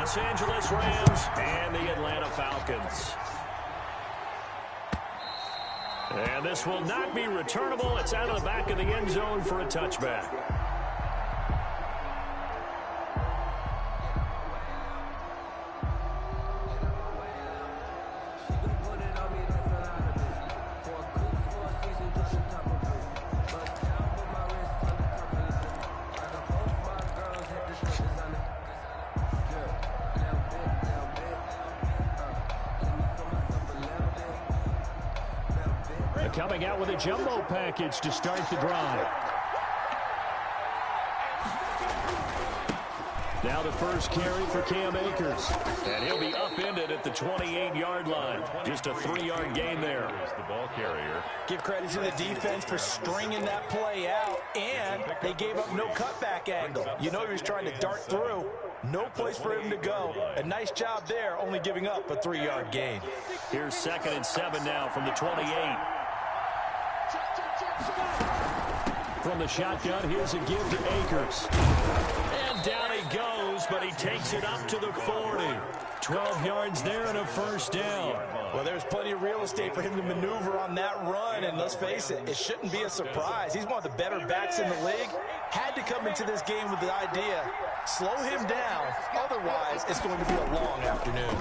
Los Angeles Rams and the Atlanta Falcons. And this will not be returnable. It's out of the back of the end zone for a touchback. Coming out with a jumbo package to start the drive. Now the first carry for Cam Akers. And he'll be upended at the 28-yard line. Just a 3-yard gain there. The ball carrier. Give credit to the defense for stringing that play out, and they gave up no cutback angle. You know he was trying to dart through. No place for him to go. A nice job there, only giving up a 3-yard gain. Here's 2nd and 7 now from the 28. From the shotgun, here's a give to Akers. And down he goes, but he takes it up to the 40. 12 yards there and a first down. Well, there's plenty of real estate for him to maneuver on that run, and let's face it, it shouldn't be a surprise. He's one of the better backs in the league. Had to come into this game with the idea, slow him down, otherwise it's going to be a long afternoon.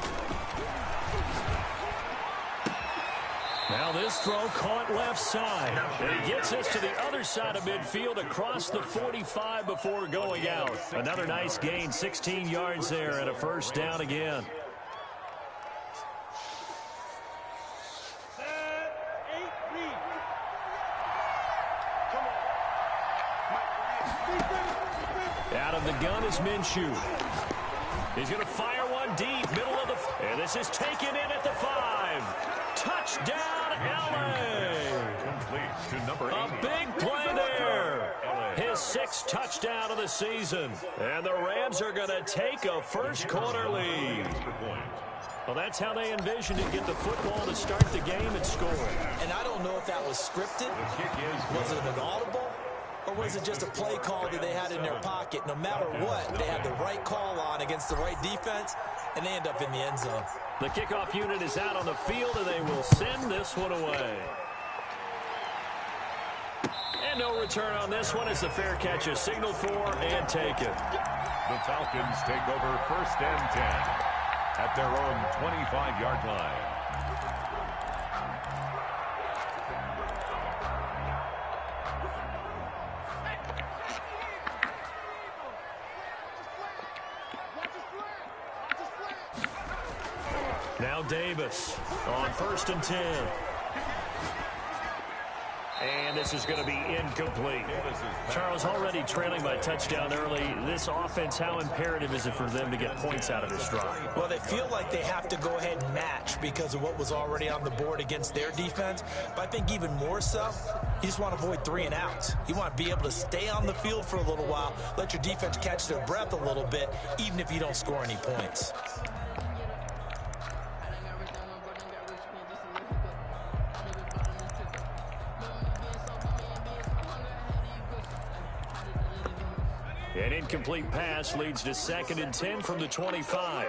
Now this throw caught left side. And he gets us to the other side of midfield across the 45 before going out. Another nice gain, 16 yards there and a first down again. Out of the gun is Minshew. He's going to fire one deep, middle of the... And this is taken in at the 5. Touchdown, LA! Complete to number 8. A big play there. His 6th touchdown of the season. And the Rams are going to take a first quarter lead. Well, that's how they envisioned it. Get the football to start the game and score. And I don't know if that was scripted. Was it an audible? Or was it just a play call that they had in their pocket? No matter what, they had the right call on against the right defense, and they end up in the end zone. The kickoff unit is out on the field, and they will send this one away. And no return on this one as the fair catch is signaled for and taken. The Falcons take over 1st and 10 at their own 25-yard line. Now Davis on 1st and 10. And this is going to be incomplete. Charles, already trailing by touchdown early. This offense, how imperative is it for them to get points out of this drive? Well, they feel like they have to go ahead and match because of what was already on the board against their defense. But I think even more so, you just want to avoid 3 and outs. You want to be able to stay on the field for a little while, let your defense catch their breath a little bit, even if you don't score any points. An incomplete pass leads to 2nd and 10 from the 25.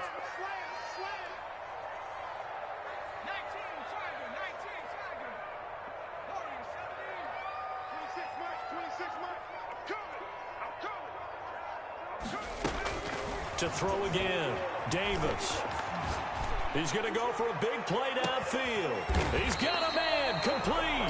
To throw again, Davis. He's going to go for a big play downfield. He's got a man, complete.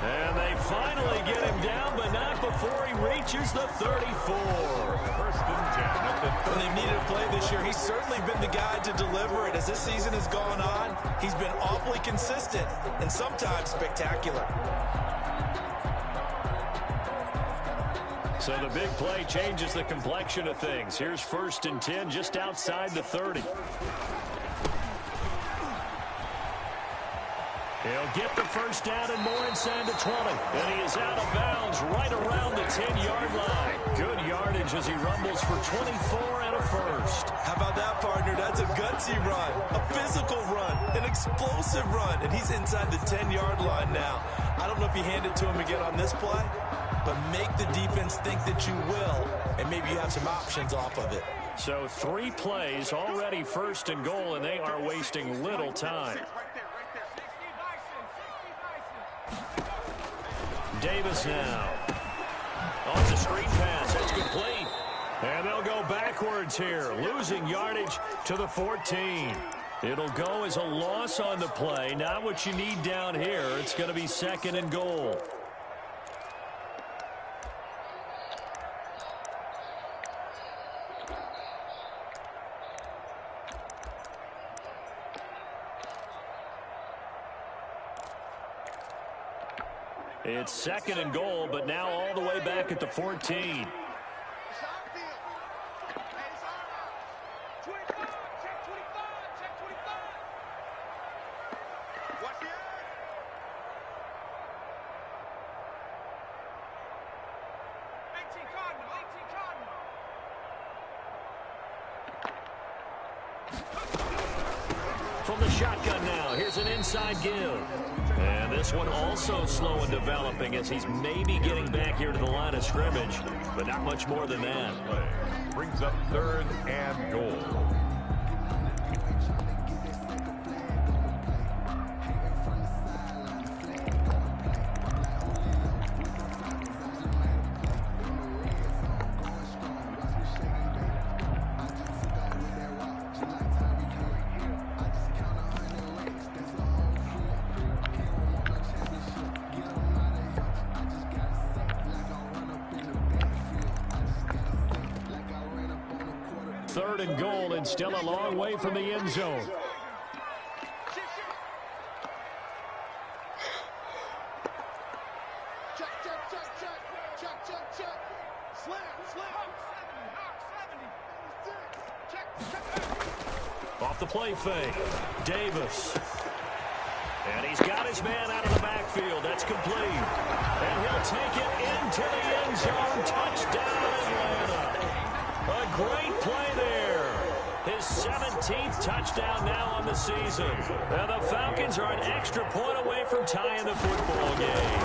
And they finally get him down, but not before he reaches the 34. 1st and 10. When they've needed a play this year, he's certainly been the guy to deliver it. As this season has gone on, he's been awfully consistent and sometimes spectacular. So the big play changes the complexion of things. Here's 1st and 10 just outside the 30. He'll get the first down and more inside the 20. And he is out of bounds right around the 10-yard line. Good yardage as he rumbles for 24 and a first. How about that, partner? That's a gutsy run, a physical run, an explosive run. And he's inside the 10-yard line now. I don't know if you hand it to him again on this play, but make the defense think that you will, and maybe you have some options off of it. So 3 plays already first and goal, and they are wasting little time. Davis now. On the screen pass. That's complete. And they'll go backwards here, losing yardage to the 14. It'll go as a loss on the play. Not what you need down here. It's going to be second and goal. It's second and goal, but now all the way back at the 14. From the shotgun now, here's an inside give. And this one also slow in developing as he's maybe getting back here to the line of scrimmage, but not much more than that. Brings up third and goal. Third and goal, and still a long way from the end zone. Off the play fake, Davis. And he's got his man out of the backfield. That's complete. And he'll take it into the end zone. Touchdown, Atlanta. A great play there. His 17th touchdown now on the season. Now the Falcons are an extra point away from tying the football game.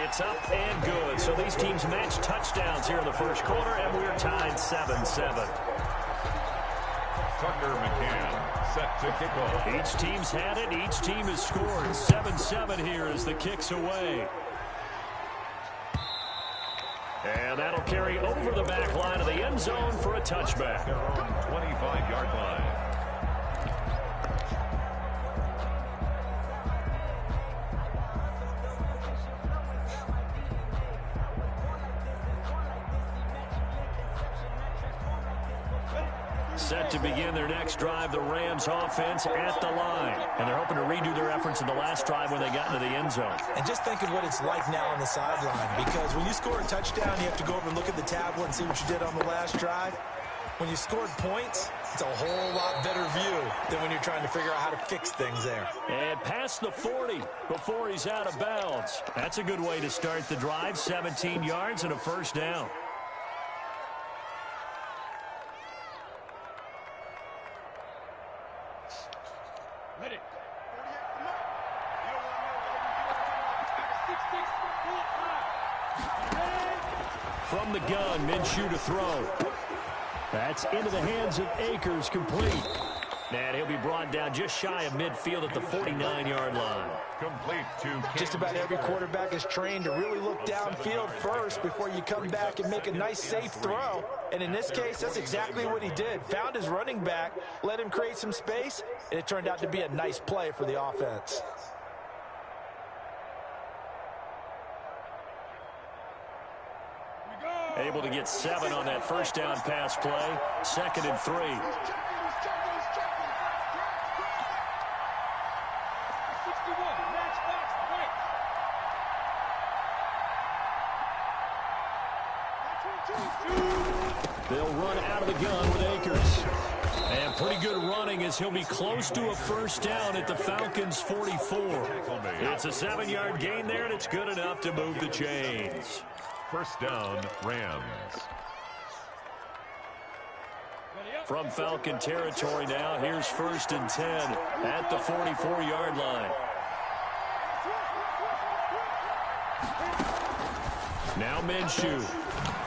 It's up and good. So these teams match touchdowns here in the first quarter, and we're tied 7-7. Tucker McCann set to kick off. Each team's had it. Each team has scored. 7-7 here as the kick's away. And that'll carry over the back line of the end zone for a touchback. Their own 25-yard line. Set to begin their next drive, the Rams offense at the line. And they're hoping to redo their efforts in the last drive when they got into the end zone. And just think of what it's like now on the sideline, because when you score a touchdown, you have to go over and look at the tablet and see what you did on the last drive. When you scored points, it's a whole lot better view than when you're trying to figure out how to fix things there. And past the 40 before he's out of bounds. That's a good way to start the drive, 17 yards and a first down. From the gun, Minshew to throw. That's into the hands of Akers, complete. And he'll be brought down just shy of midfield at the 49-yard line. Complete to just about every quarterback is trained to really look downfield first before you come back and make a nice, safe throw. And in this case, that's exactly what he did. Found his running back, let him create some space, and it turned out to be a nice play for the offense. Able to get 7 on that first down pass play. 2nd and 3. They'll run out of the gun with Akers. And pretty good running as he'll be close to a first down at the Falcons' 44. It's a 7-yard gain there, and it's good enough to move the chains. First down, Rams. From Falcon territory now, here's 1st and 10 at the 44-yard line. Now Minshew.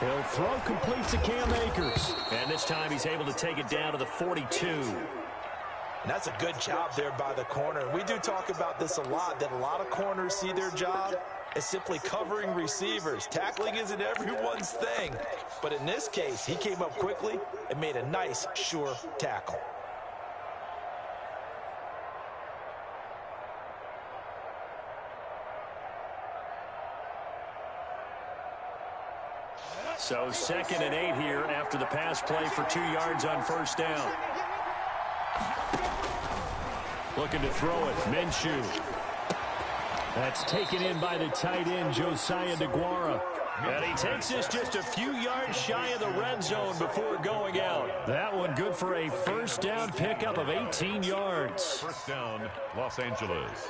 He'll throw complete to Cam Akers. And this time he's able to take it down to the 42. And that's a good job there by the corner. We do talk about this a lot, that a lot of corners see their job as simply covering receivers. Tackling isn't everyone's thing. But in this case, he came up quickly and made a nice, sure tackle. So 2nd and 8 here after the pass play for 2 yards on first down. Looking to throw it, Minshew. That's taken in by the tight end, Josiah DeGuara. And he takes this just a few yards shy of the red zone before going out. That one good for a first down pickup of 18 yards. First down, Los Angeles.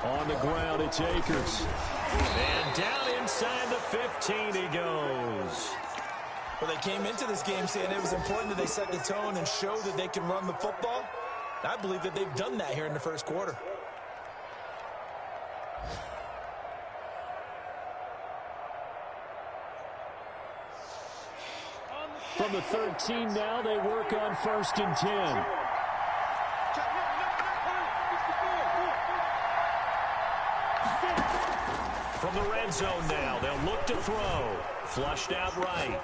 On the ground, it's Akers. And down inside the 15 he goes. Well, they came into this game saying it was important that they set the tone and show that they can run the football. I believe that they've done that here in the first quarter. From the 13 now, they work on 1st and 10. From the red zone now, they'll look to throw. Flushed out right.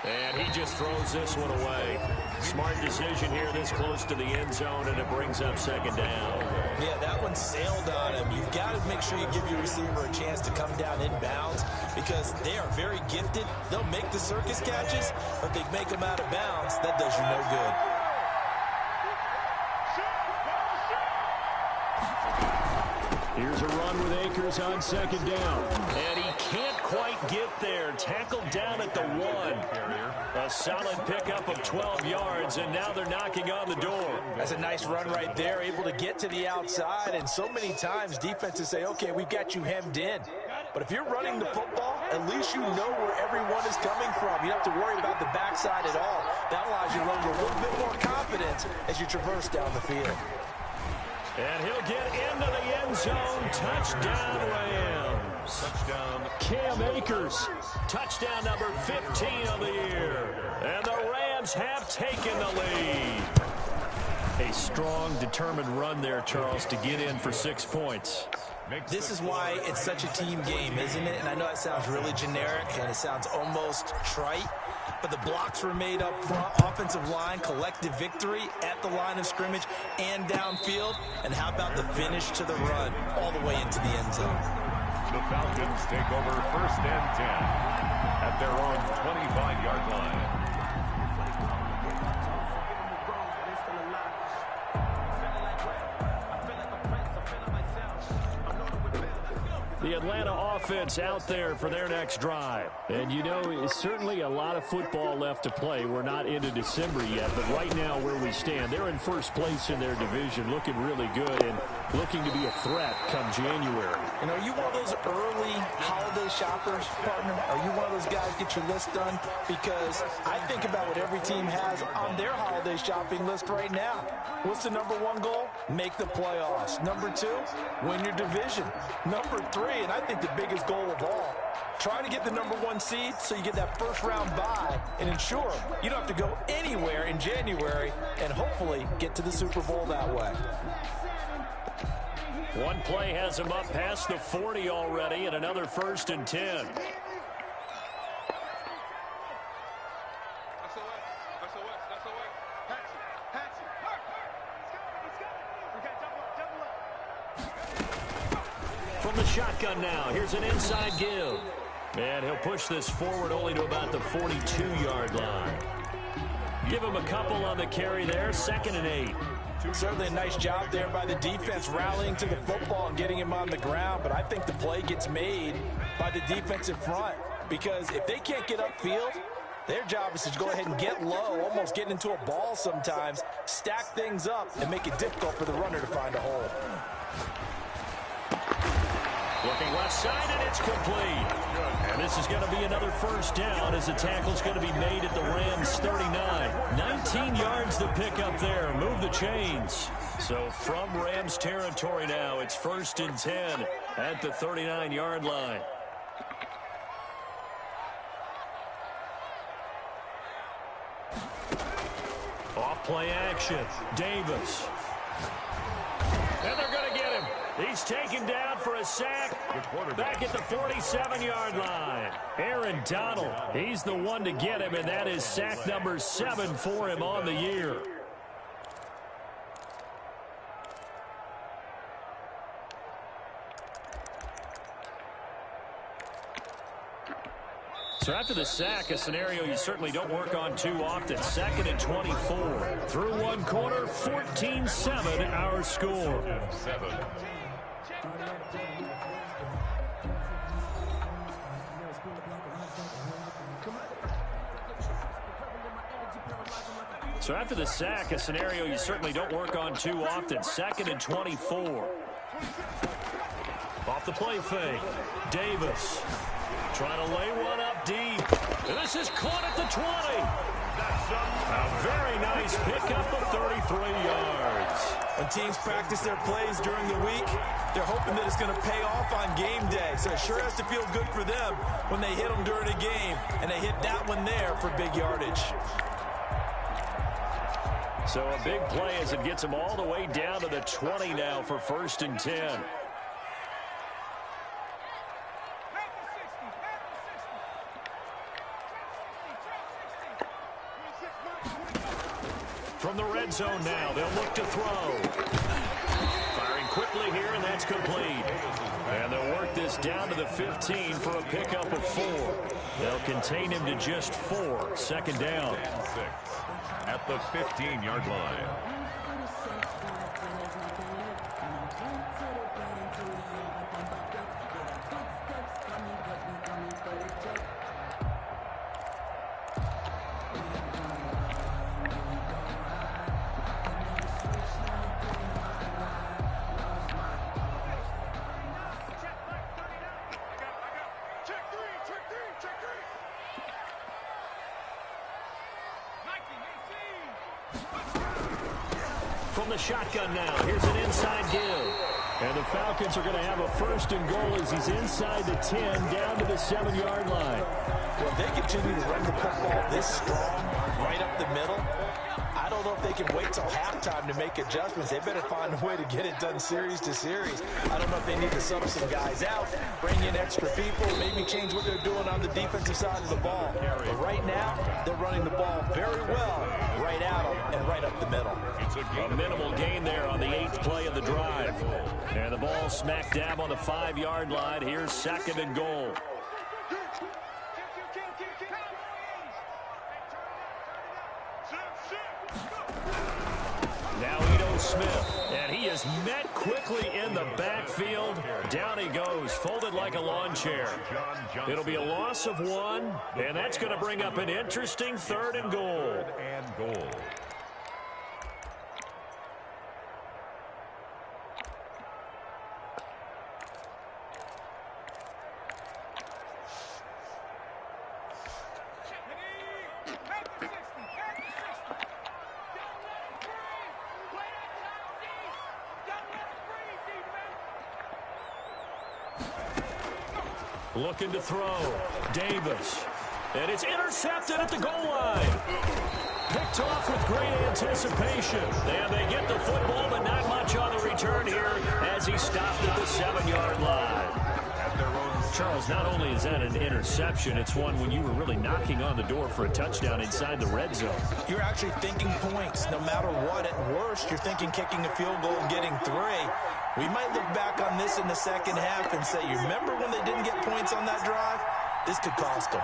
And he just throws this one away. Smart decision here this close to the end zone, and it brings up 2nd down. Yeah, that one sailed on him. You've got to make sure you give your receiver a chance to come down inbounds because they are very gifted. They'll make the circus catches, but they make them out of bounds. That does you no good. Here's a run with Akers on 2nd down. And he can't quite get there. Tackled down at the 1. A solid pickup of 12 yards, and now they're knocking on the door. That's a nice run right there, able to get to the outside. And so many times defenses say, okay, we've got you hemmed in. But if you're running the football, at least you know where everyone is coming from. You don't have to worry about the backside at all. That allows you to run with a little bit more confidence as you traverse down the field. And he'll get into the end zone. Touchdown, Rams. Touchdown, Cam Akers. Touchdown number 15 of the year. And the Rams have taken the lead. A strong, determined run there, Charles, to get in for 6 points. This is why it's such a team game, isn't it? And I know it sounds really generic and it sounds almost trite, but the blocks were made up front, offensive line, collective victory at the line of scrimmage and downfield. And how about the finish to the run all the way into the end zone? The Falcons take over 1st and 10 at their own 25-yard line. The Atlanta offense out there for their next drive. And, you know, it's certainly a lot of football left to play. We're not into December yet, but right now where we stand, they're in first place in their division, looking really good and looking to be a threat come January. You know, are you one of those early holiday shoppers, partner? Are you one of those guys get your list done? Because I think about what every team has on their holiday shopping list right now. What's the number 1 goal? Make the playoffs. Number 2, win your division. Number 3, and I think the biggest goal of all, trying to get the number 1 seed so you get that first-round bye and ensure you don't have to go anywhere in January and hopefully get to the Super Bowl that way. One play has him up past the 40 already, and another 1st and 10. From the shotgun now, here's an inside give. And he'll push this forward only to about the 42-yard line. Give him a couple on the carry there, 2nd and 8. Certainly a nice job there by the defense rallying to the football and getting him on the ground, but I think the play gets made by the defensive front because if they can't get upfield, their job is to go ahead and get low, almost get into a ball sometimes, stack things up, and make it difficult for the runner to find a hole. Looking left side, and it's complete. And this is going to be another first down as the tackle's going to be made at the Rams' 39. 19 yards to pick up there. Move the chains. So from Rams territory now, it's 1st and 10 at the 39-yard line. Off play action. Davis. And they're going to get him. He's taken down for a sack back at the 47-yard line. Aaron Donald, he's the one to get him, and that is sack number 7 for him on the year. So after the sack, a scenario you certainly don't work on too often. 2nd and 24. Through one quarter, 14-7 our score. So after the sack, a scenario you certainly don't work on too often. 2nd and 24. Off the play fake. Davis trying to lay one up deep. This is caught at the 20. A very nice pickup of 33 yards. When teams practice their plays during the week, they're hoping that it's going to pay off on game day. So it sure has to feel good for them when they hit them during a game, and they hit that one there for big yardage. So a big play as it gets them all the way down to the 20 now for 1st and 10. From the red zone now, they'll look to throw. Firing quickly here, and that's complete. And they'll work this down to the 15 for a pickup of 4. They'll contain him to just 4. 2nd down. At the 15-yard line. From the shotgun now, here's an inside give. And the Falcons are going to have a 1st and goal as he's inside the 10, down to the 7-yard line. Well, if they continue to run the football this strong, right up the middle, I don't know if they can wait till halftime to make adjustments. They better find a way to get it done series to series. I don't know if they need to sub some guys out, bring in extra people, maybe change what they're doing on the defensive side of the ball. But right now, they're running the ball very well right at them and right up the middle. A minimal gain there on the 8th play of the drive. And the ball smack dab on the 5-yard line. Here's 2nd and goal. Now Smith, and he is met quickly in the backfield. Down he goes, folded like a lawn chair. It'll be a loss of 1, and that's going to bring up an interesting 3rd and goal. Looking to throw. Davis. And it's intercepted at the goal line. Picked off with great anticipation. And they get the football, but not much on the return here as he stopped at the 7-yard line. Charles, not only is that an interception, it's one when you were really knocking on the door for a touchdown inside the red zone. You're actually thinking points. No matter what, at worst, you're thinking kicking a field goal and getting 3. We might look back on this in the second half and say, you remember when they didn't get points on that drive? This could cost them.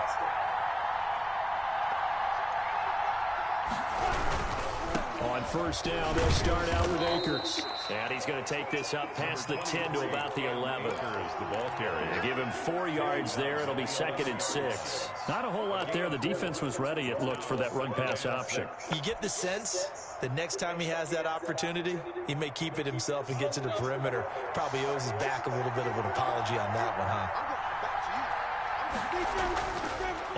On first down, they'll start out with Akers. And he's going to take this up past the 10 to about the 11. The ball carrier. They give him 4 yards there. It'll be 2nd and 6. Not a whole lot there. The defense was ready, it looked, for that run-pass option. You get the sense that next time he has that opportunity, he may keep it himself and get to the perimeter. Probably owes his back a little bit of an apology on that one, huh?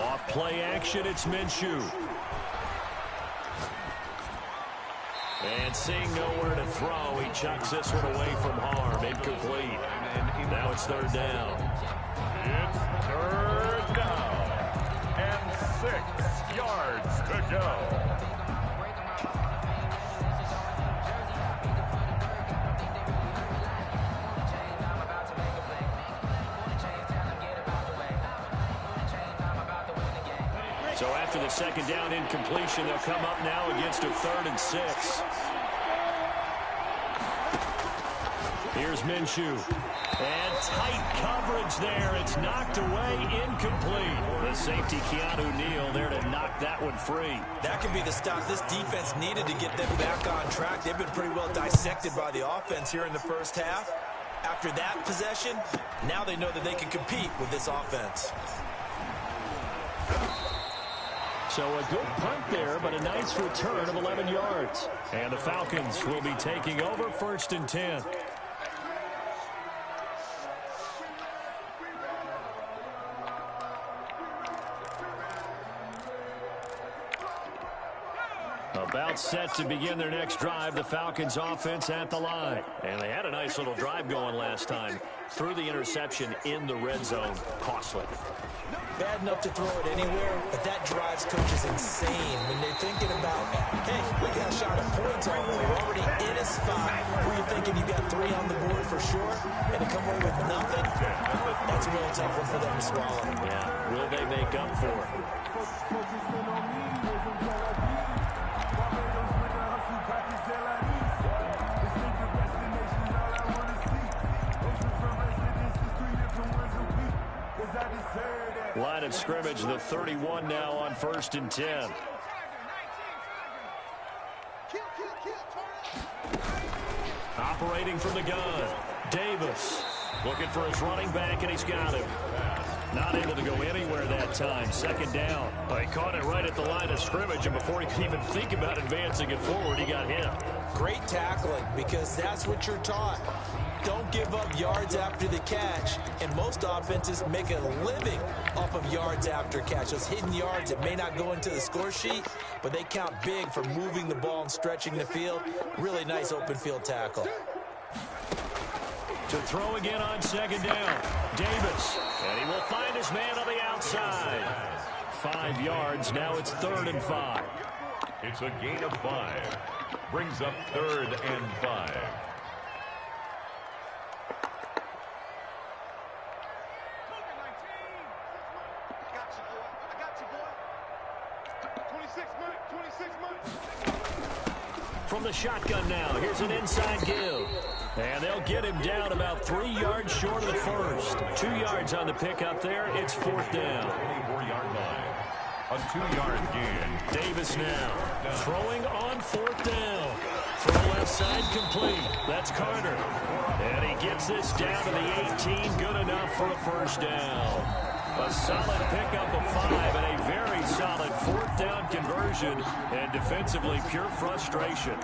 Off play action, it's Minshew. And seeing nowhere to throw, he chucks this one away from harm. Incomplete. Now it's 3rd down. It's 3rd down. And 6 yards to go. So after the 2nd down incompletion, they'll come up now against a 3rd and 6. Here's Minshew. And tight coverage there. It's knocked away, incomplete. The safety, Keanu Neal, there to knock that one free. That could be the stop this defense needed to get them back on track. They've been pretty well dissected by the offense here in the first half. After that possession, now they know that they can compete with this offense. So a good punt there, but a nice return of 11 yards. And the Falcons will be taking over 1st and 10. About set to begin their next drive, the Falcons offense at the line. And they had a nice little drive going last time. Threw the interception in the red zone. Costly. Bad enough to throw it anywhere, but that drives coaches insane when they're thinking about, hey, we got a shot at points on. We're already in a spot where you're thinking you got 3 on the board for sure, and to come away with nothing, that's a real tough one for them to swallow. Yeah, will they make up for it? Line of scrimmage, the 31 now on 1st and 10. Operating from the gun, Davis looking for his running back, and he's got him. Not able to go anywhere that time. 2nd down. He caught it right at the line of scrimmage, and before he could even think about advancing it forward, he got hit. Great tackling, because that's what you're taught. Don't give up yards after the catch, and most offenses make a living off of yards after catch. Those hidden yards that may not go into the score sheet, but they count big for moving the ball and stretching the field. Really nice open field tackle. To throw again on 2nd down, Davis, and he will find his man on the outside. 5 yards, now it's 3rd and 5. It's a gain of 5. Brings up 3rd and 5. From the shotgun now, here's an inside give. And they'll get him down about 3 yards short of the first. 2 yards on the pickup there. It's 4th down. 24-yard line. A 2-yard gain. Davis now throwing on 4th down. Throw left side complete. That's Carter. And he gets this down to the 18. Good enough for a 1st down. A solid pickup of 5 and a very solid 4th down conversion, and defensively pure frustration.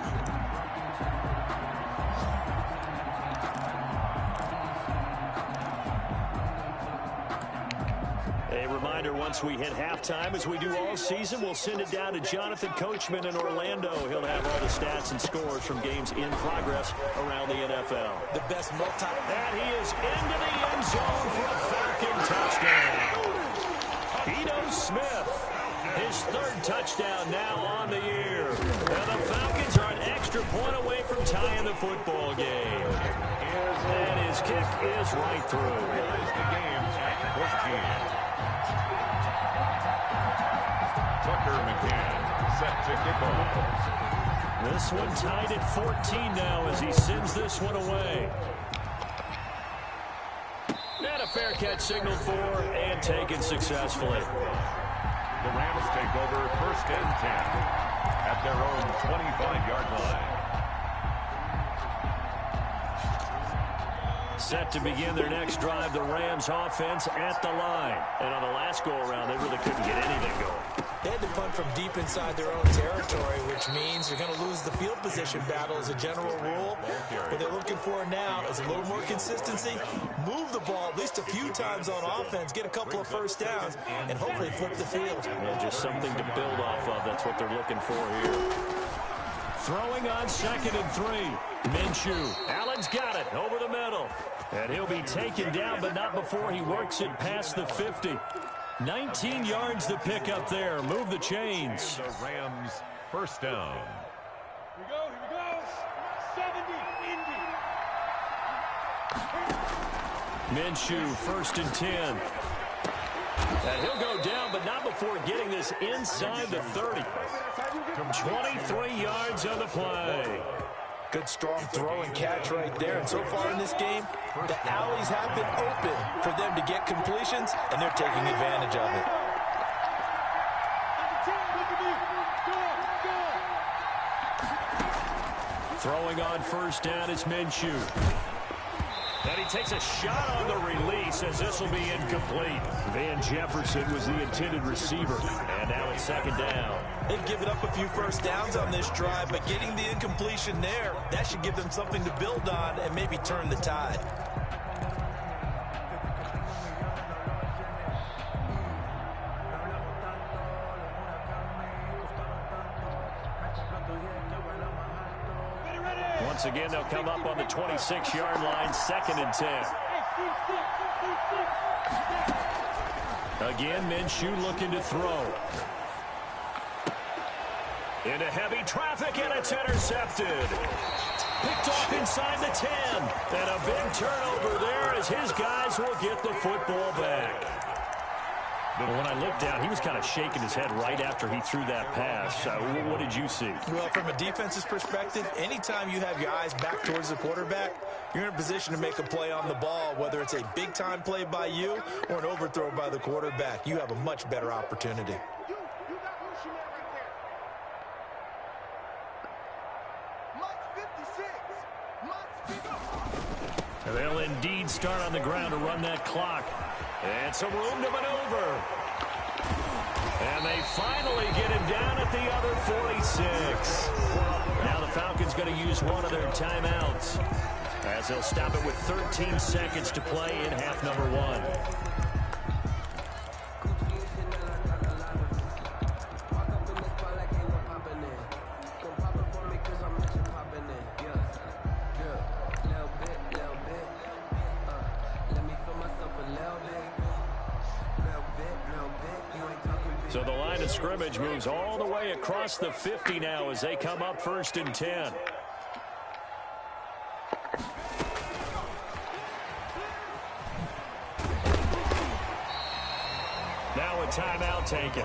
A reminder, once we hit halftime, as we do all season, we'll send it down to Jonathan Coachman in Orlando. He'll have all the stats and scores from games in progress around the NFL. The best multi... And he is into the end zone for a Falcon touchdown. Ito Smith, his 3rd touchdown now on the year. And the Falcons are an extra point away from tying the football game. And his kick is right through. Here's the game at 14. Tucker McCann set to kick off. This one tied at 14 now as he sends this one away. And a fair catch signaled for and taken successfully. The Rams take over 1st and 10 at their own 25-yard set to begin their next drive. The Rams offense at the line. And on the last go-around, they really couldn't get anything going. They had to punt from deep inside their own territory, which means you're going to lose the field position battle as a general rule. What they're looking for now is a little more consistency. Move the ball at least a few times on offense, get a couple of first downs, and hopefully flip the field. Well, just something to build off of. That's what they're looking for here. Throwing on 2nd and 3. Minshew. Allen's got it over the middle. And he'll be taken down, but not before he works it past the 50. 19 yards to pick up there. Move the chains. The Rams first down. Here we go. 70, Indy. Minshew, 1st and 10. And he'll go down, but not before getting this inside the 30. 23 yards on the play. Good, strong throw and catch right there. And so far in this game, the alleys have been open for them to get completions, and they're taking advantage of it. Throwing on 1st down is Minshew. And he takes a shot on the release as this will be incomplete. Van Jefferson was the intended receiver. And now it's 2nd down. They've given up a few first downs on this drive, but getting the incompletion there, that should give them something to build on and maybe turn the tide. Once again, they'll come up on the 26-yard line, 2nd and 10. Again, Minshew looking to throw. Into heavy traffic, and it's intercepted. Picked off inside the 10. And a big turnover there as his guys will get the football back. But when I looked down, he was kind of shaking his head right after he threw that pass. What did you see? Well, from a defense's perspective, anytime you have your eyes back towards the quarterback, you're in a position to make a play on the ball, whether it's a big-time play by you or an overthrow by the quarterback. You have a much better opportunity. They'll indeed start on the ground to run that clock. And some room to maneuver. And they finally get him down at the other 46. Now the Falcons going to use one of their timeouts, as they'll stop it with 13 seconds to play in half number 1. So the line of scrimmage moves all the way across the 50 now as they come up 1st and 10. Now a timeout taken.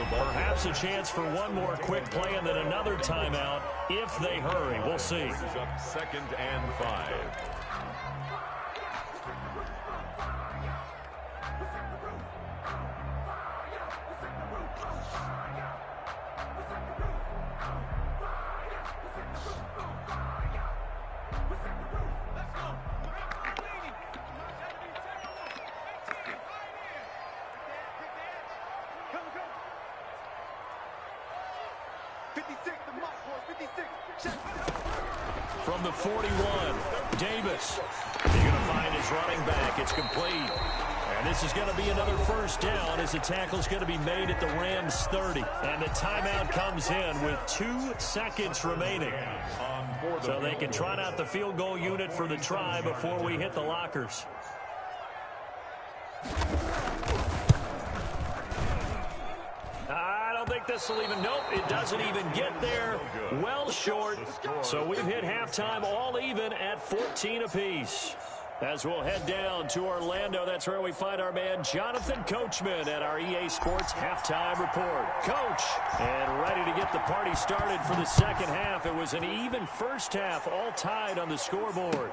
Perhaps a chance for one more quick play and then another timeout if they hurry. We'll see. Up 2nd and 5. From the 41, Davis. He's going to find his running back. It's complete. And this is going to be another 1st down as the tackle's going to be made at the Rams 30. And the timeout comes in with 2 seconds remaining. So they can trot out the field goal unit for the try before we hit the lockers. I don't think this will even, nope, it doesn't even get there. Well short. So we've hit halftime all even at 14 apiece. As we'll head down to Orlando, that's where we find our man Jonathan Coachman at our EA Sports Halftime Report. Coach, and ready to get the party started for the second half. It was an even first half, all tied on the scoreboard.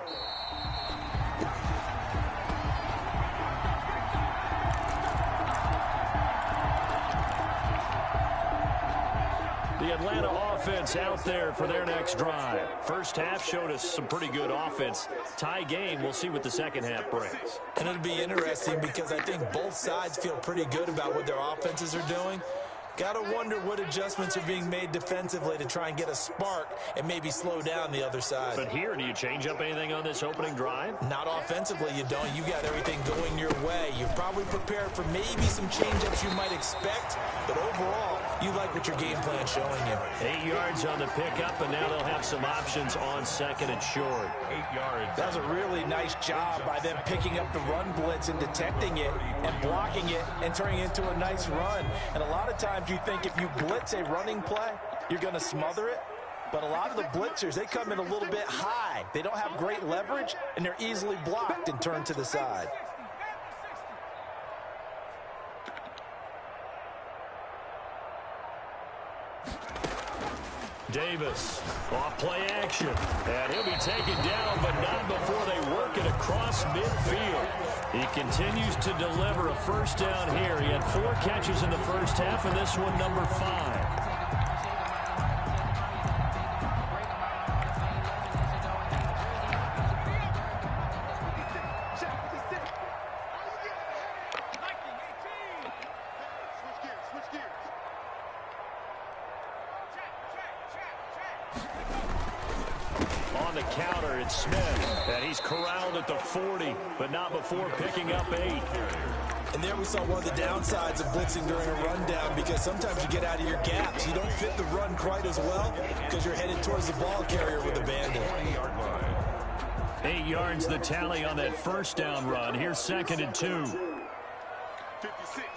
The the Atlanta offense out there for their next drive. First half showed us some pretty good offense. Tie game, we'll see what the second half brings. And it'll be interesting because I think both sides feel pretty good about what their offenses are doing. Got to wonder what adjustments are being made defensively to try and get a spark and maybe slow down the other side. But here, do you change up anything on this opening drive? Not offensively, you don't. You got everything going your way. You've probably prepared for maybe some change-ups you might expect, but overall, you like what your game plan's showing you. 8 yards on the pickup, and now they'll have some options on second and short. 8 yards. That was a really nice job by them picking up the run blitz and detecting it and blocking it and turning it into a nice run. And a lot of times you think if you blitz a running play, you're going to smother it. But a lot of the blitzers, they come in a little bit high. They don't have great leverage, and they're easily blocked and turned to the side. Davis, off play action. And he'll be taken down, but not before they work it across midfield. He continues to deliver a first down here. He had 4 catches in the first half, and this one number 5. On the counter, it's Smith, and he's corralled at the 40, but not before picking up 8. And there we saw one of the downsides of blitzing during a rundown, because sometimes you get out of your gaps. You don't fit the run quite as well because you're headed towards the ball carrier with a bandit. 8 yards the tally on that first down run. Here's second and 2. 56.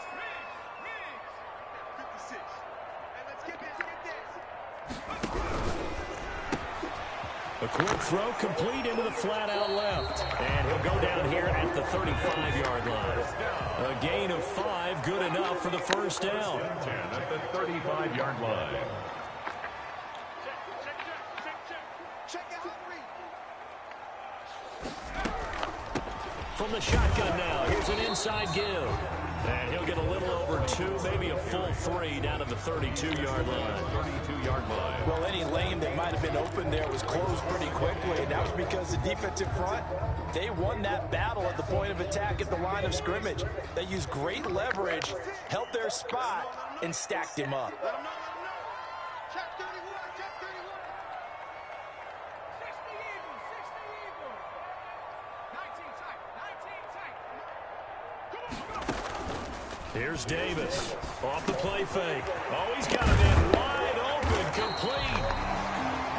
A quick throw complete into the flat out left. And he'll go down here at the 35-yard line. A gain of 5, good enough for the first down. 10 at the 35-yard line. From the shotgun now, here's an inside give. And he'll get a little over 2, maybe a full 3 down to the 32-yard line. 32-yard line. Well, any lane that might have been open there was closed pretty quickly, and that was because the defensive front, they won that battle at the point of attack at the line of scrimmage. They used great leverage, held their spot, and stacked him up. Check 31, check 31. 60 Eagles, 60 Eagles. 19 tight, 19 tight. Here's Davis. Off the play fake. Oh, he's got a man wide open, complete.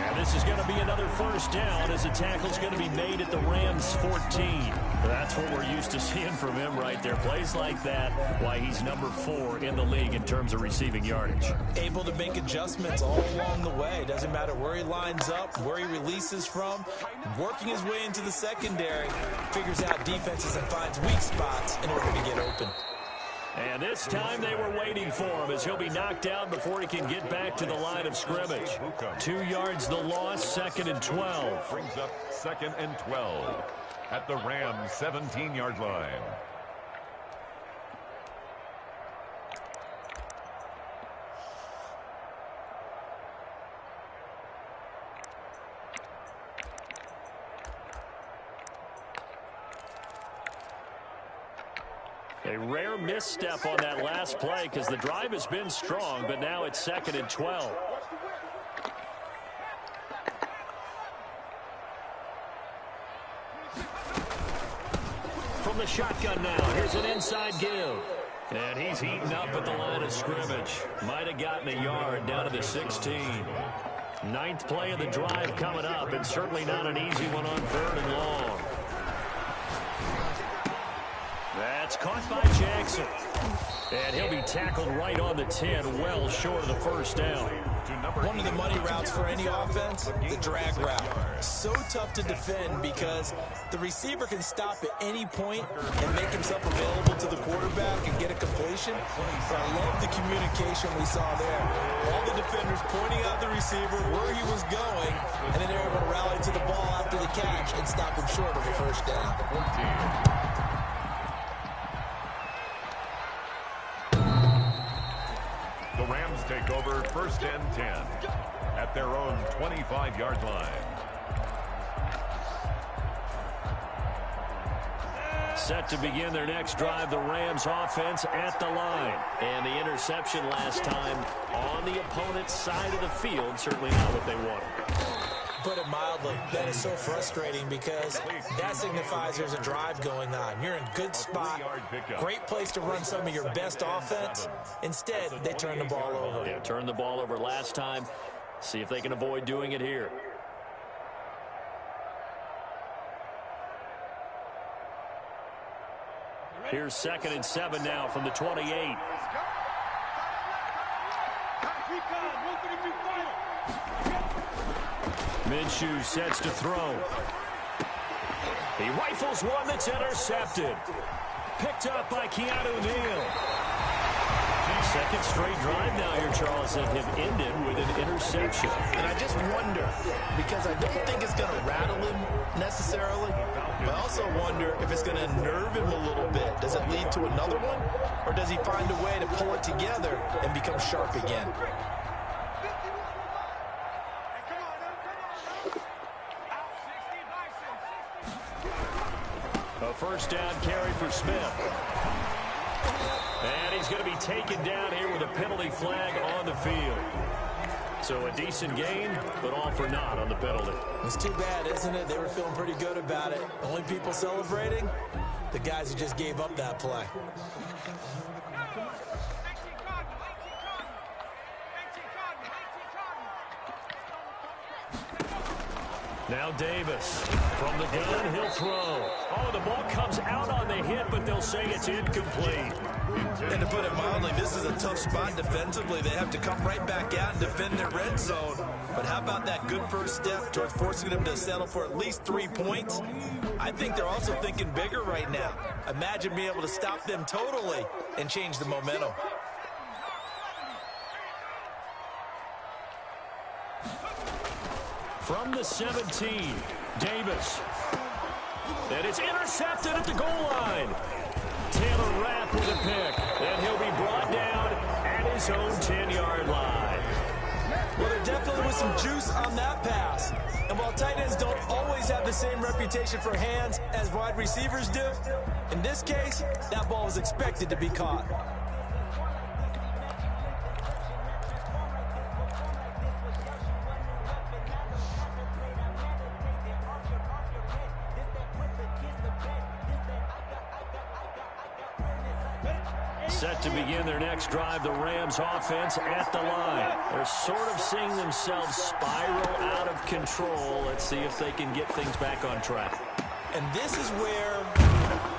And this is going to be another first down as the tackle's going to be made at the Rams' 14. That's what we're used to seeing from him right there. Plays like that, why he's number 4 in the league in terms of receiving yardage. Able to make adjustments all along the way. Doesn't matter where he lines up, where he releases from. Working his way into the secondary, figures out defenses and finds weak spots in order to get open. And this time they were waiting for him as he'll be knocked down before he can get back to the line of scrimmage. 2 yards the loss, second and 12. Brings up second and 12 at the Rams' 17-yard line. A rare misstep on that last play because the drive has been strong, but now it's second and 12. From the shotgun now, here's an inside give. And he's heating up at the line of scrimmage. Might have gotten a yard down to the 16. 9th play of the drive coming up, and certainly not an easy one on 3rd and long. That's caught by Jackson. And he'll be tackled right on the 10, well short of the first down. One of the money routes for any offense, the drag route. So tough to defend because the receiver can stop at any point and make himself available to the quarterback and get a completion. But I love the communication we saw there. All the defenders pointing out the receiver, where he was going, and then they were able to rally to the ball after the catch and stop him short of the first down. 14. The Rams take over 1st and 10 at their own 25-yard line. Set to begin their next drive, the Rams offense at the line. And the interception last time on the opponent's side of the field, certainly not what they wanted. Put it mildly, that is so frustrating because that signifies there's a drive going on. You're in a good spot, great place to run some of your best offense. Instead, they turn the ball over. Yeah, turned the ball over last time. See if they can avoid doing it here. Here's 2nd and 7 now from the 28. Minshew sets to throw. He rifles one that's intercepted. Picked up by Keanu Neal. Second straight drive now here, Charles, that have ended with an interception. And I just wonder, because I don't think it's going to rattle him necessarily, but I also wonder if it's going to nerve him a little bit. Does it lead to another one? Or does he find a way to pull it together and become sharp again? A first down carry for Smith. And he's going to be taken down here with a penalty flag on the field. So a decent gain, but all for naught on the penalty. It's too bad, isn't it? They were feeling pretty good about it. Only people celebrating, the guys who just gave up that play. Now Davis from the gun, he'll throw. Oh, the ball comes out on the hit, but they'll say it's incomplete. And to put it mildly, this is a tough spot defensively. They have to come right back out and defend their red zone. But how about that good first step towards forcing them to settle for at least 3 points? I think they're also thinking bigger right now. Imagine being able to stop them totally and change the momentum. From the 17, Davis. And it's intercepted at the goal line. Taylor Rapp with a pick. And he'll be brought down at his own 10-yard line. Well, there definitely was some juice on that pass. And while tight ends don't always have the same reputation for hands as wide receivers do, in this case, that ball was expected to be caught. Set to begin their next drive, the Rams offense at the line. They're sort of seeing themselves spiral out of control. Let's see if they can get things back on track. And this is where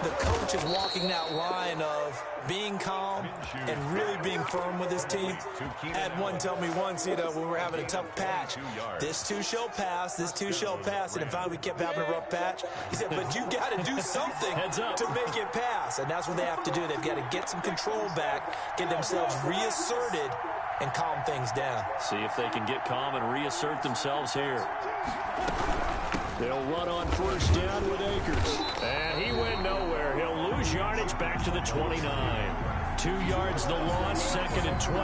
the coach is walking that line of being calm and really being firm with his team. I had one tell me once, when we were having a tough patch, this too shall pass, this too shall pass. And if we kept having a rough patch, he said, but you got to do something to make it pass. And that's what they have to do. They've got to get some control back, get themselves reasserted, and calm things down. See if they can get calm and reassert themselves here. They'll run on first down with Akers. And he went nowhere. He'll lose yardage back to the 29. 2 yards the loss, 2nd and 12.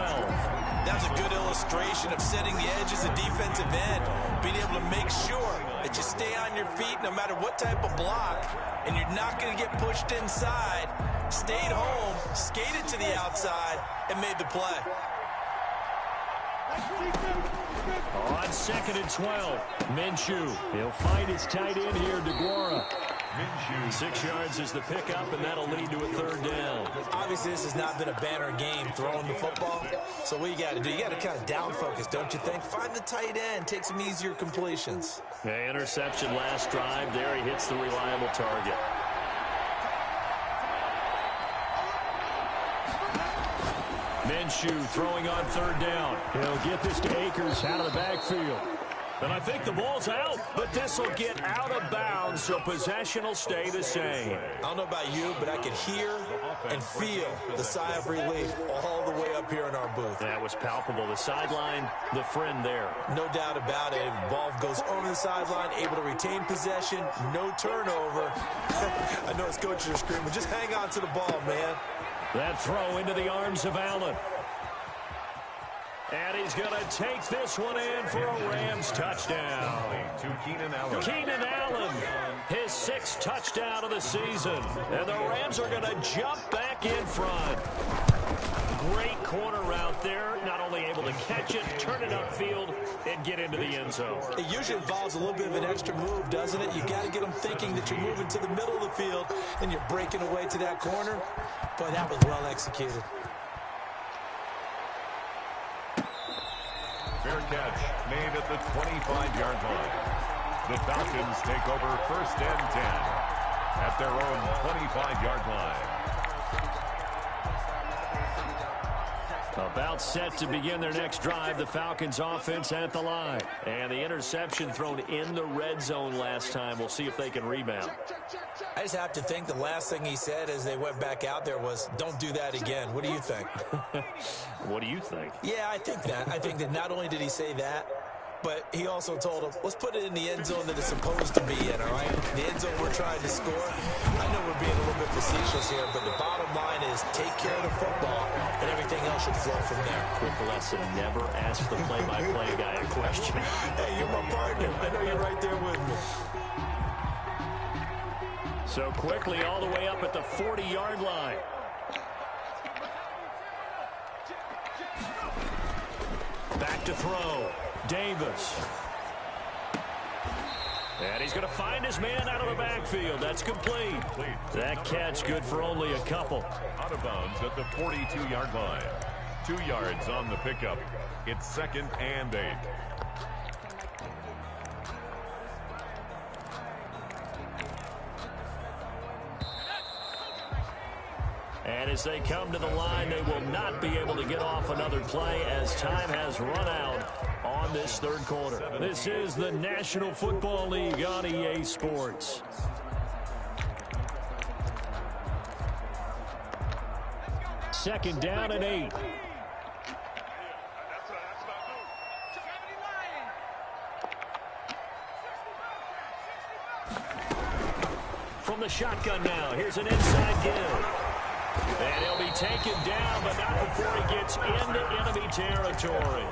That's a good illustration of setting the edge as a defensive end. Being able to make sure that you stay on your feet no matter what type of block. And you're not going to get pushed inside. Stayed home, skated to the outside, and made the play. On 2nd and 12, Minshew. He'll find his tight end here, DeGuara. 6 yards is the pickup, and that'll lead to a 3rd down. Obviously, this has not been a banner game throwing the football. So what you got to do, you got to kind of down focus, don't you think? Find the tight end, take some easier completions. Okay, interception last drive. There he hits the reliable target. Minshew throwing on 3rd down. He'll get this to Akers out of the backfield. And I think the ball's out, but this will get out of bounds, so possession will stay the same. I don't know about you, but I could hear and feel the sigh of relief all the way up here in our booth. That was palpable. The sideline, the friend there. No doubt about it. Ball goes over the sideline, able to retain possession, no turnover. I know his coaches are screaming, just hang on to the ball, man. That throw into the arms of Allen. And he's going to take this one in for a Rams touchdown. To Keenan Allen. Keenan Allen, his 6th touchdown of the season. And the Rams are going to jump back in front. Great corner route there. Not only able to catch it, turn it upfield, and get into the end zone. It usually involves a little bit of an extra move, doesn't it? You got to get them thinking that you're moving to the middle of the field and you're breaking away to that corner. Boy, that was well executed. Fair catch made at the 25-yard line. The Falcons take over 1st and 10 at their own 25-yard line. About set to begin their next drive, the Falcons offense at the line. And the interception thrown in the red zone last time. We'll see if they can rebound. I just have to think the last thing he said as they went back out there was, don't do that again. What do you think? What do you think? Yeah, I think that. I think that not only did he say that, but he also told him, let's put it in the end zone that it's supposed to be in, all right? The end zone we're trying to score. I know we're being a little bit facetious here, but the bottom line is take care of the football, and everything else should flow from there. Quick lesson, never ask the play-by-play guy a question. Hey, you're my partner. I know you're right there with me. So quickly all the way up at the 40-yard line. Back to throw. Davis. And he's going to find his man out of the backfield. That's complete. That catch good for only a couple. Out of bounds at the 42-yard line. 2 yards on the pickup. It's 2nd and 8. And as they come to the line, they will not be able to get off another play as time has run out on this 3rd quarter. This is the National Football League on EA Sports. Second down and 8. From the shotgun now, here's an inside give. And he'll be taken down, but not before he gets into enemy territory.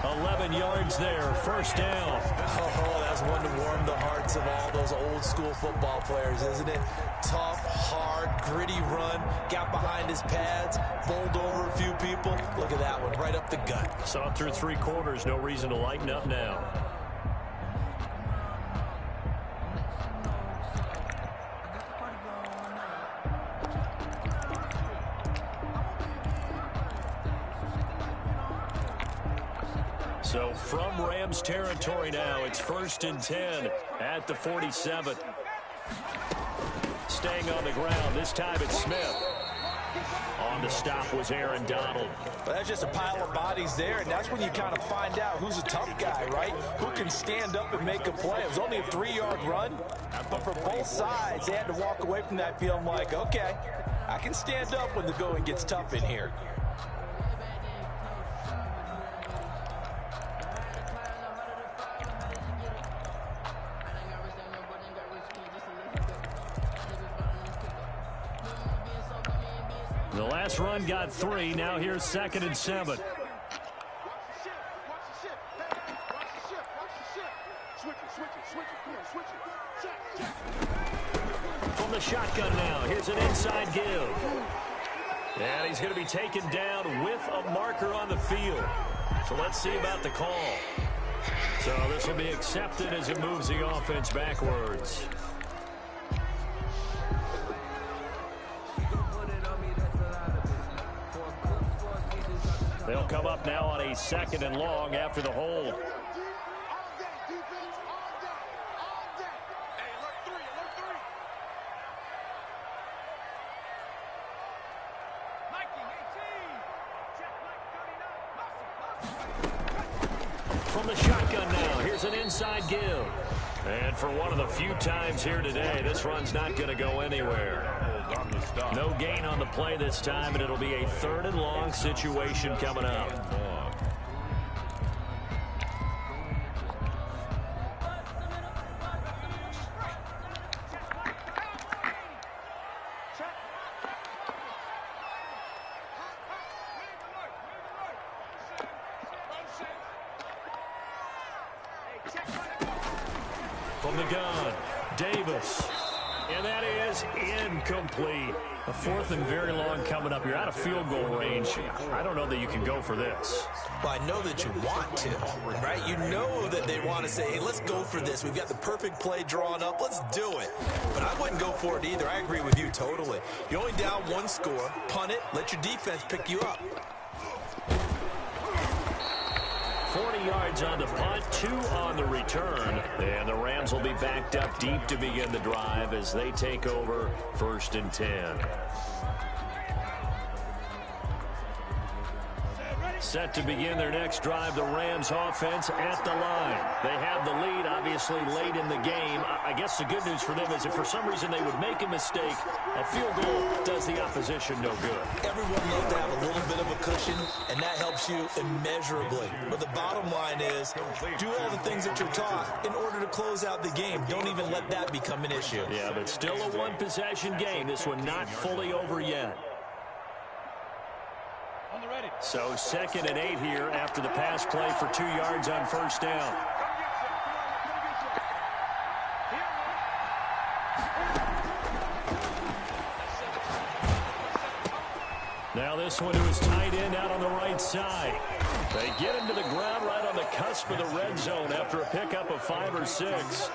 11 yards there, 1st down. Oh, that's one to warm the hearts of all those old school football players, isn't it? Tough, hard, gritty run, got behind his pads, bowled over a few people. Look at that one, right up the gut. Saw it through 3 quarters, no reason to lighten up now. So from Rams territory now, it's 1st and 10 at the 47. Staying on the ground, this time it's Smith. On the stop was Aaron Donald. Well, that's just a pile of bodies there, and that's when you kind of find out who's a tough guy, right? Who can stand up and make a play. It was only a 3-yard run, but for both sides, they had to walk away from that feeling like, okay, I can stand up when the going gets tough in here. The last run got 3. Now here's 2nd and 7. From the shotgun now, here's an inside give. And he's going to be taken down with a marker on the field. So let's see about the call. So this will be accepted as it moves the offense backwards. They'll come up now on a 2nd and long after the hold. From the shotgun now, here's an inside give. And for one of the few times here today, this run's not going to go anywhere. No gain on the play this time, and it'll be a 3rd and long situation coming up. From the gun, Davis. And that is incomplete. A fourth and very long coming up. You're out of field goal range. I don't know that you can go for this. Well, I know that you want to, right? You know that they want to say, hey, let's go for this. We've got the perfect play drawn up. Let's do it. But I wouldn't go for it either. I agree with you totally. You're only down one score. Punt it. Let your defense pick you up. 40 yards on the punt, 2 on the return. And the Rams will be backed up deep to begin the drive as they take over 1st and 10. Set to begin their next drive, the Rams offense at the line. They have the lead, obviously, late in the game. I guess the good news for them is if for some reason they would make a mistake, a field goal does the opposition no good. Everyone loves to have a little bit of a cushion, and that helps you immeasurably. But the bottom line is, do all the things that you're taught in order to close out the game. Don't even let that become an issue. Yeah, but still a one-possession game. This one not fully over yet. So 2nd and 8 here after the pass play for 2 yards on 1st down. Now this one to his tight end out on the right side. They get him to the ground right on the cusp of the red zone after a pickup of 5 or 6.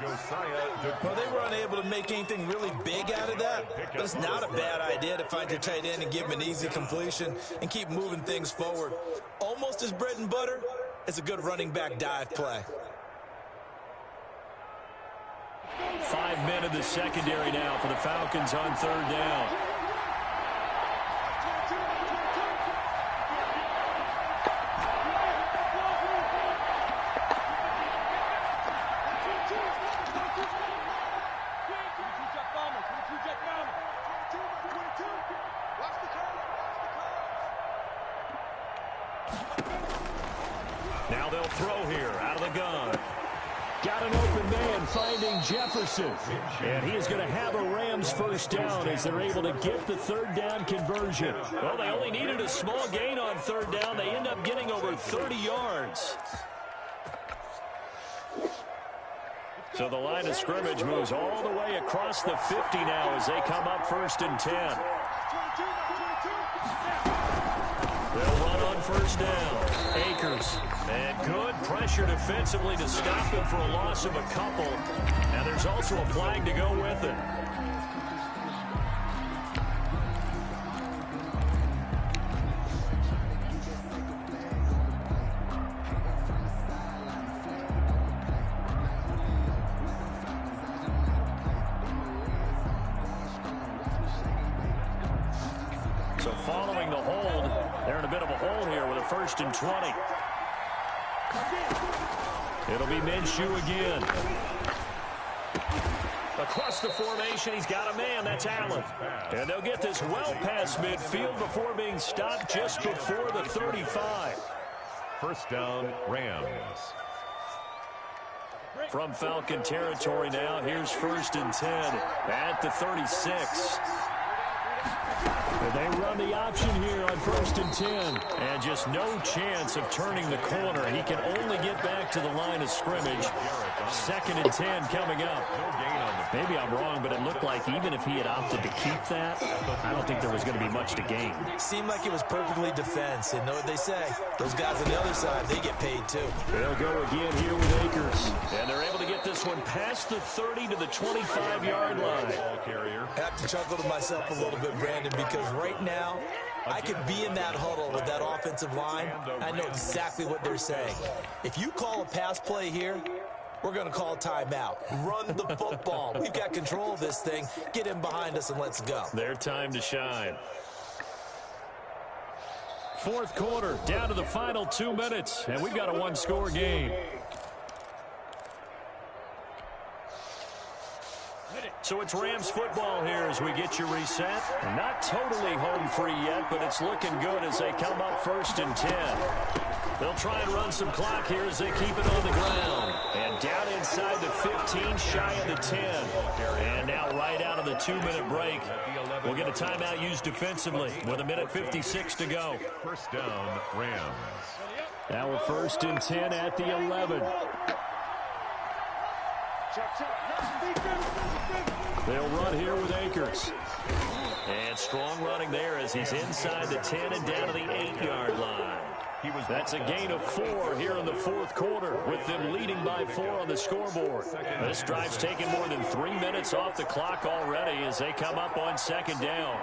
Well, they were unable to make anything really big out of that, but it's not a bad idea to find your tight end and give him an easy completion and keep moving things forward. Almost as bread and butter as a good running back dive play. 5 men in the secondary now for the Falcons on 3rd down. Now they'll throw here out of the gun. Got an open man finding Jefferson. And he is going to have a Rams 1st down as they're able to get the 3rd down conversion. Well, they only needed a small gain on 3rd down. They end up getting over 30 yards. So the line of scrimmage moves all the way across the 50 now as they come up 1st and 10. They'll run on 1st down. Akers. And good pressure defensively to stop him for a loss of a couple. And there's also a flag to go with it. So following the hold, they're in a bit of a hole here with a 1st and 20. It'll be Minshew again. Across the formation, he's got a man. That's Allen. And they'll get this well past midfield before being stopped just before the 35. 1st down, Rams. From Falcon territory now, here's 1st and 10 at the 36. They run the option here on 1st and 10. And just no chance of turning the corner. He can only get back to the line of scrimmage. 2nd and 10 coming up. Maybe I'm wrong, but it looked like even if he had opted to keep that, I don't think there was going to be much to gain. Seemed like it was perfectly defense. And know what they say? Those guys on the other side, they get paid too. They'll go again here with Akers. And they're able to get this one past the 30 to the 25-yard line. I have to chuckle to myself a little bit, Brandon, because right now, I could be in that huddle with that offensive line. I know exactly what they're saying. If you call a pass play here, we're going to call timeout. Run the football. We've got control of this thing. Get in behind us and let's go. Their time to shine. 4th quarter, down to the final 2 minutes, and we've got a one-score game. So it's Rams football here as we get you reset. Not totally home free yet, but it's looking good as they come up 1st and 10. They'll try and run some clock here as they keep it on the ground. And down inside the 15, shy of the 10. And now right out of the 2-minute break, we'll get a timeout used defensively with 1:56 to go. 1st down, Rams. Now we're 1st and 10 at the 11. They'll run here with Akers. And strong running there as he's inside the 10 and down to the 8-yard line. That's a gain of 4 here in the fourth quarter, with them leading by 4 on the scoreboard. This drive's taken more than 3 minutes off the clock already as they come up on second down.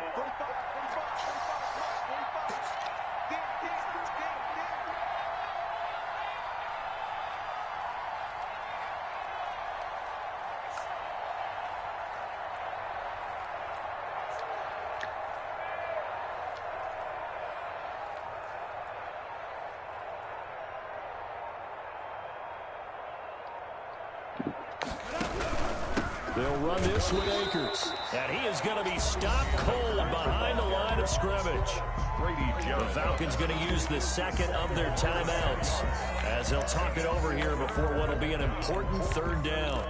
They'll run this with Akers. And he is going to be stopped cold behind the line of scrimmage. The Falcons going to use the second of their timeouts as they'll talk it over here before what will be an important third down.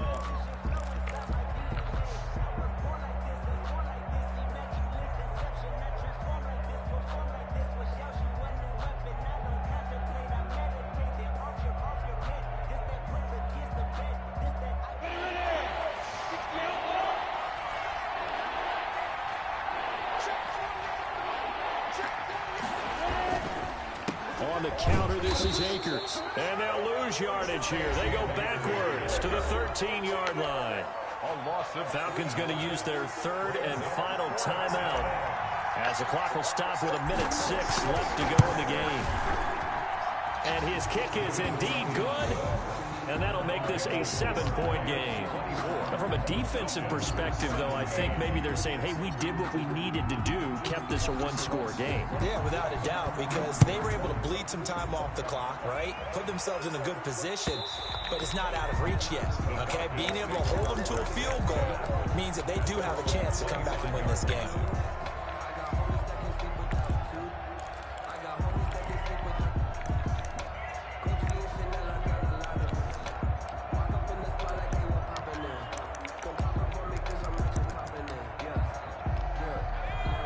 On the counter, this is Akers. And they'll lose yardage here. They go backwards to the 13-yard line. Falcons going to use their third and final timeout as the clock will stop with 1:06 left to go in the game. And his kick is indeed good. And that'll make this a 7-point game. Now, from a defensive perspective, though, I think maybe they're saying, hey, we did what we needed to do, kept this a one-score game. Yeah, without a doubt, because they were able to bleed some time off the clock, right? Put themselves in a good position, but it's not out of reach yet, okay? Being able to hold them to a field goal means that they do have a chance to come back and win this game.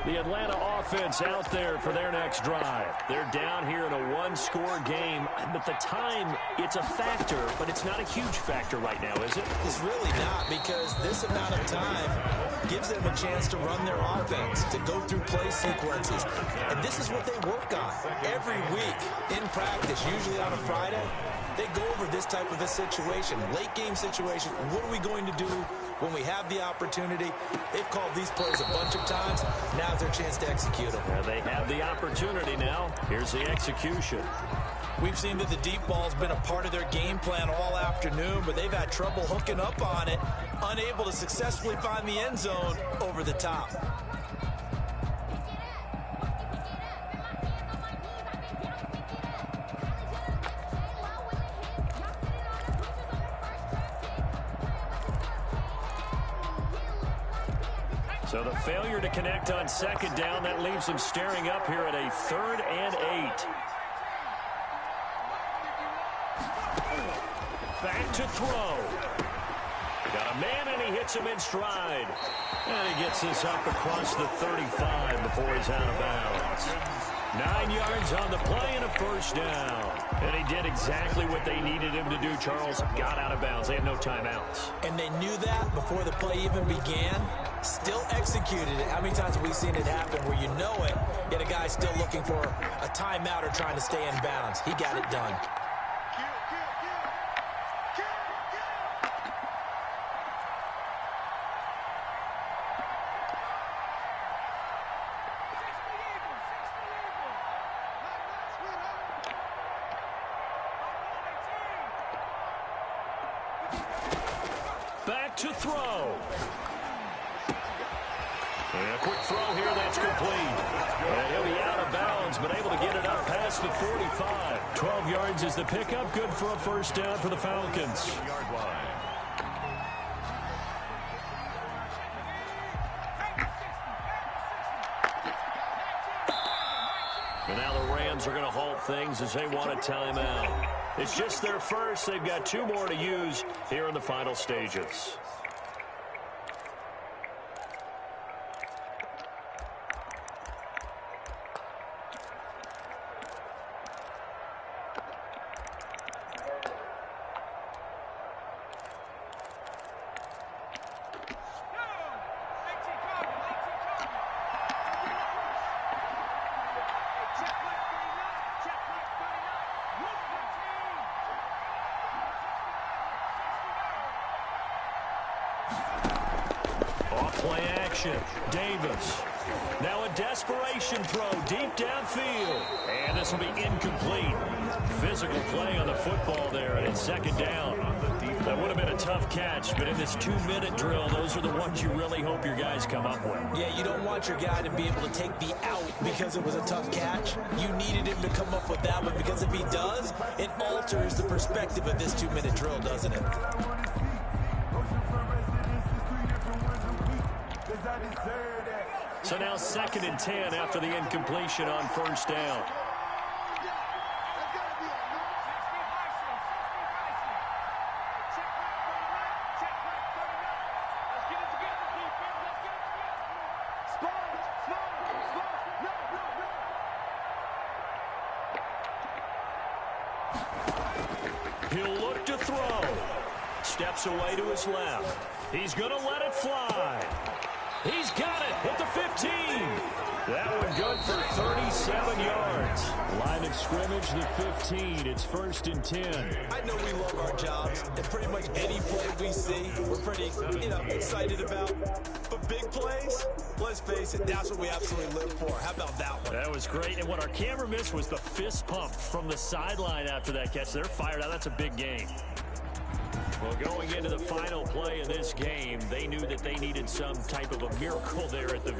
The Atlanta offense out there for their next drive. They're down here in a one-score game, but the time, it's a factor, but it's not a huge factor right now, is it? It's really not, because this amount of time gives them a chance to run their offense, to go through play sequences. And this is what they work on every week in practice, usually on a Friday. They go over this type of a situation, late game situation. What are we going to do when we have the opportunity? They've called these plays a bunch of times. Now's their chance to execute them. Well, they have the opportunity now. Here's the execution. We've seen that the deep ball's been a part of their game plan all afternoon, but they've had trouble hooking up on it, unable to successfully find the end zone over the top. So the failure to connect on second down, that leaves them staring up here at a 3rd and 8. Back to throw. Got a man, and he hits him in stride. And he gets this up across the 35 before he's out of bounds. 9 yards on the play and a first down. And he did exactly what they needed him to do, Charles. Got out of bounds. They had no timeouts. And they knew that before the play even began. Still executed it. How many times have we seen it happen where you know it, yet a guy's still looking for a timeout or trying to stay in bounds? He got it done. Back to throw. And a quick throw here, that's complete. And he'll be out of bounds, but able to get it up past the 45. 12 yards is the pickup. Good for a first down for the Falcons. And now the Rams are going to halt things as they want a timeout. It's just their first. They've got 2 more to use here in the final stages. Play action. Davis. Now a desperation throw deep downfield. And this will be incomplete. Physical play on the football there, and it's second down. That would have been a tough catch, but in this 2-minute drill, those are the ones you really hope your guys come up with. Yeah, you don't want your guy to be able to take the out because it was a tough catch. You needed him to come up with that one, because if he does, it alters the perspective of this 2-minute drill, doesn't it? So now 2nd and 10 after the incompletion on first down. He'll look to throw. Steps away to his left. He's going to let it fly. He's got it at the 15. That one good for 37 yards. Line of scrimmage, the 15. It's 1st and 10. I know we love our jobs, and pretty much any play we see, we're pretty, excited about. But big plays, let's face it, that's what we absolutely live for. How about that one? That was great. And what our camera missed was the fist pump from the sideline after that catch. They're fired out. That's a big game. Well, going into the final play of this game, they knew that they needed some type of a miracle there at the